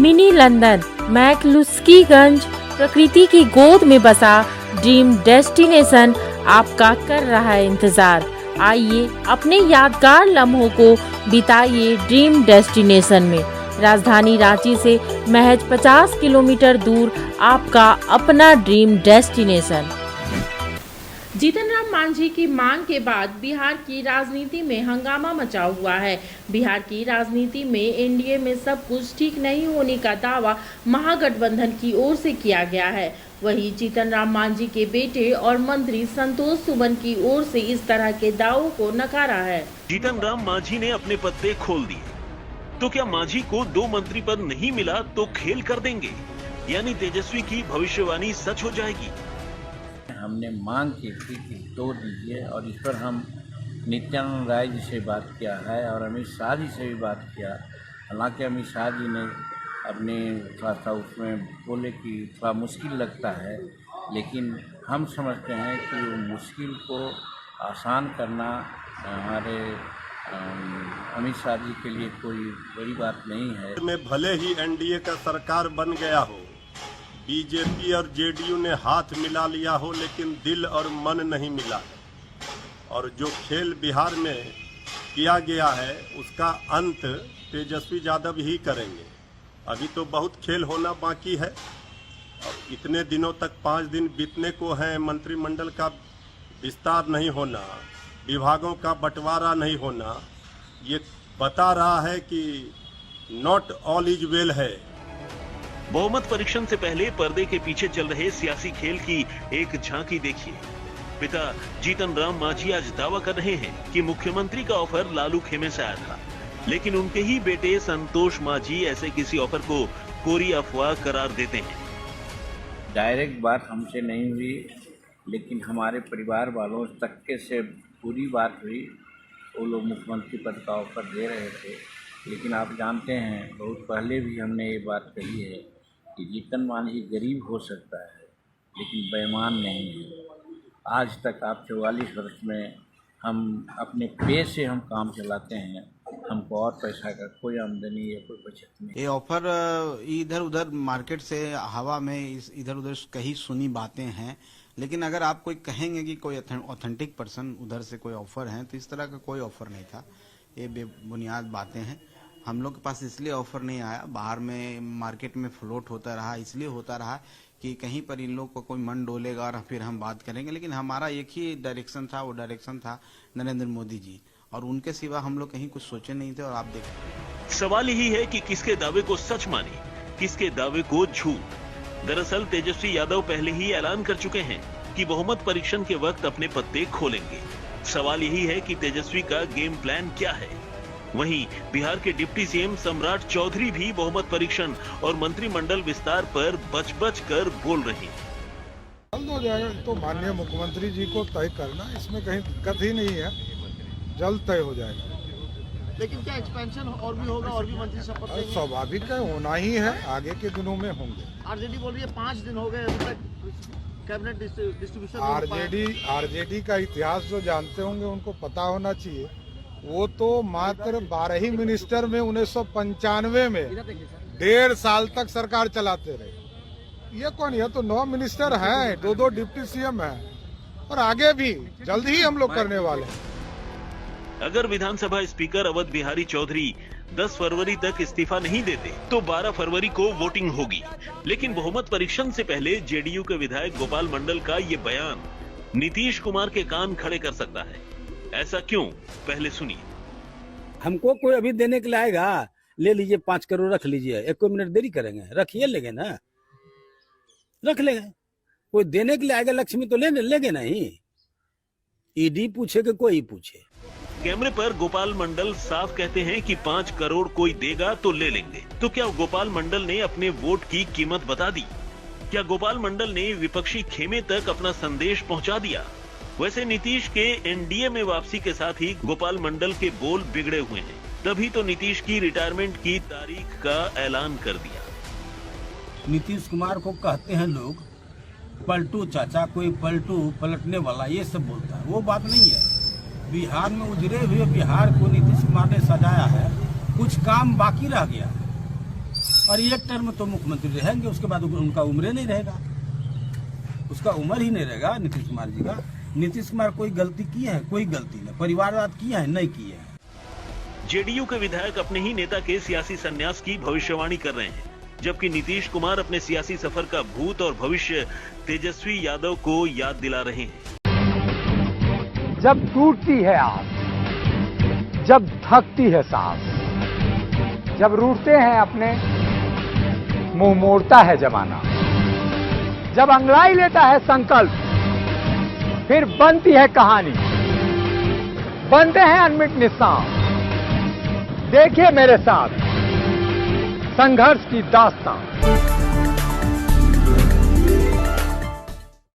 Mini London McCluskieganj प्रकृति की गोद में बसा ड्रीम डेस्टिनेशन आपका कर रहा है इंतजार। आइए अपने यादगार लम्हों को बिताइए ड्रीम डेस्टिनेशन में। राजधानी रांची से महज 50 किलोमीटर दूर आपका अपना ड्रीम डेस्टिनेशन। जीतन राम मांझी की मांग के बाद बिहार की राजनीति में हंगामा मचा हुआ है। बिहार की राजनीति में एनडीए में सब कुछ ठीक नहीं होने का दावा महागठबंधन की ओर से किया गया है। वहीं जीतन राम मांझी के बेटे और मंत्री संतोष सुमन की ओर से इस तरह के दावों को नकारा है। जीतन राम मांझी ने अपने पत्ते खोल दिए, तो क्या मांझी को 2 मंत्री पद नहीं मिला तो खेल कर देंगे, यानी तेजस्वी की भविष्यवाणी सच हो जाएगी। हमने मांग की थी कि तोड़ दीजिए और इस पर हम नित्यानंद राय जी से बात किया है और अमित शाह जी से भी बात किया। हालांकि अमित शाह जी ने अपने थोड़ा सा उसमें बोले कि थोड़ा मुश्किल लगता है, लेकिन हम समझते हैं कि वो मुश्किल को आसान करना हमारे अमित शाह जी के लिए कोई बड़ी बात नहीं है। में भले ही एनडीए का सरकार बन गया हो, बीजेपी और जेडीयू ने हाथ मिला लिया हो, लेकिन दिल और मन नहीं मिला है। और जो खेल बिहार में किया गया है उसका अंत तेजस्वी यादव ही करेंगे। अभी तो बहुत खेल होना बाकी है और इतने दिनों तक 5 दिन बीतने को हैं। मंत्रिमंडल का विस्तार नहीं होना, विभागों का बंटवारा नहीं होना, ये बता रहा है कि नॉट ऑल इज वेल है। बहुमत परीक्षण से पहले पर्दे के पीछे चल रहे सियासी खेल की एक झांकी देखिए। पिता जीतन राम मांझी आज दावा कर रहे हैं कि मुख्यमंत्री का ऑफर लालू खेमे से आया था, लेकिन उनके ही बेटे संतोष मांझी ऐसे किसी ऑफर को कोरी अफवाह करार देते हैं। डायरेक्ट बात हमसे नहीं हुई, लेकिन हमारे परिवार वालों तक के से पूरी बात हुई। वो लोग मुख्यमंत्री पद का ऑफर दे रहे थे, लेकिन आप जानते हैं बहुत पहले भी हमने ये बात कही है कि जीतन मांझी गरीब हो सकता है लेकिन बेईमान नहीं है। आज तक आप 44 वर्ष में हम अपने पे से हम काम चलाते हैं, हमको और पैसा का कोई आमदनी या कोई बचत नहीं। ये ऑफर इधर उधर मार्केट से हवा में इधर उधर कहीं सुनी बातें हैं, लेकिन अगर आप कोई कहेंगे कि कोई ऑथेंटिक पर्सन उधर से कोई ऑफर है, तो इस तरह का कोई ऑफर नहीं था। ये बेबुनियाद बातें हैं। हम लोग के पास इसलिए ऑफर नहीं आया, बाहर में मार्केट में फ्लोट होता रहा, इसलिए होता रहा कि कहीं पर इन लोग को कोई मन डोलेगा और फिर हम बात करेंगे। लेकिन हमारा एक ही डायरेक्शन था, वो डायरेक्शन था नरेंद्र मोदी जी, और उनके सिवा हम लोग कहीं कुछ सोचे नहीं थे। और आप देखें, सवाल यही है कि किसके दावे को सच माने, किसके दावे को झूठ। दरअसल तेजस्वी यादव पहले ही ऐलान कर चुके हैं कि बहुमत परीक्षण के वक्त अपने पत्ते खोलेंगे। सवाल यही है कि तेजस्वी का गेम प्लान क्या है। वहीं बिहार के डिप्टी सीएम सम्राट चौधरी भी बहुमत परीक्षण और मंत्रिमंडल विस्तार पर बच कर बोल रहे हैं। जल्द हो जाएगा, तो माननीय मुख्यमंत्री जी को तय करना, इसमें कहीं दिक्कत ही नहीं है, जल्द तय हो जाएगा। लेकिन क्या एक्सपेंशन और भी होगा, और भी मंत्री शपथ लेंगे? स्वाभाविक है, होना ही है, आगे के दिनों में होंगे। आरजेडी बोल रही है 5 दिन हो गए अभी तक कैबिनेट डिस्ट्रीब्यूशन। आरजेडी का इतिहास जो जानते होंगे उनको पता होना चाहिए। वो तो मात्र 12 ही मिनिस्टर में 1995 में 1.5 साल तक सरकार चलाते रहे। ये कौन है? तो 9 मिनिस्टर हैं, 2 डिप्टी सीएम हैं, और आगे भी जल्द ही हम लोग करने वाले हैं। अगर विधानसभा स्पीकर अवध बिहारी चौधरी 10 फरवरी तक इस्तीफा नहीं देते तो 12 फरवरी को वोटिंग होगी। लेकिन बहुमत परीक्षण से पहले जेडीयू के विधायक गोपाल मंडल का ये बयान नीतीश कुमार के कान खड़े कर सकता है। ऐसा क्यों, पहले सुनिए। हमको कोई अभी देने के लिए आएगा, ले लीजिए 5 करोड़ रख लीजिए, 1 मिनट देरी करेंगे, रखिए, लेंगे ना, रख लेंगे। कोई देने के लिए आएगा लक्ष्मी तो लेंगे नहीं। ईडी पूछे कि कोई पूछे। कैमरे पर गोपाल मंडल साफ कहते हैं कि 5 करोड़ कोई देगा तो ले लेंगे। तो क्या गोपाल मंडल ने अपने वोट की कीमत बता दी? क्या गोपाल मंडल ने विपक्षी खेमे तक अपना संदेश पहुंचा दिया? वैसे नीतीश के एनडीए में वापसी के साथ ही गोपाल मंडल के बोल बिगड़े हुए हैं। तभी तो नीतीश की रिटायरमेंट की तारीख का ऐलान कर दिया। नीतीश कुमार को कहते हैं लोग पलटू चाचा, कोई पलटने वाला, ये सब बोलता है। वो बात नहीं है। बिहार में उजड़े हुए बिहार को नीतीश कुमार ने सजाया है, कुछ काम बाकी रह गया है और एक टर्म तो मुख्यमंत्री रहेंगे, उसके बाद उनका उम्र नहीं रहेगा, उसका उम्र ही नहीं रहेगा नीतीश कुमार जी का। नीतीश कुमार कोई गलती की है? कोई गलती नहीं। परिवारवाद किया है? नहीं किया है। जेडीयू के विधायक अपने ही नेता के सियासी संन्यास की भविष्यवाणी कर रहे हैं, जबकि नीतीश कुमार अपने सियासी सफर का भूत और भविष्य तेजस्वी यादव को याद दिला रहे हैं। जब टूटती है आस, जब थकती है सांस, जब रूठते हैं अपने, मुंह मोड़ता है जमाना, जब अंगड़ाई लेता है संकल्प, फिर बनती है कहानी, बनते हैं अनमिट निशान। देखिए मेरे साथ संघर्ष की दास्तां।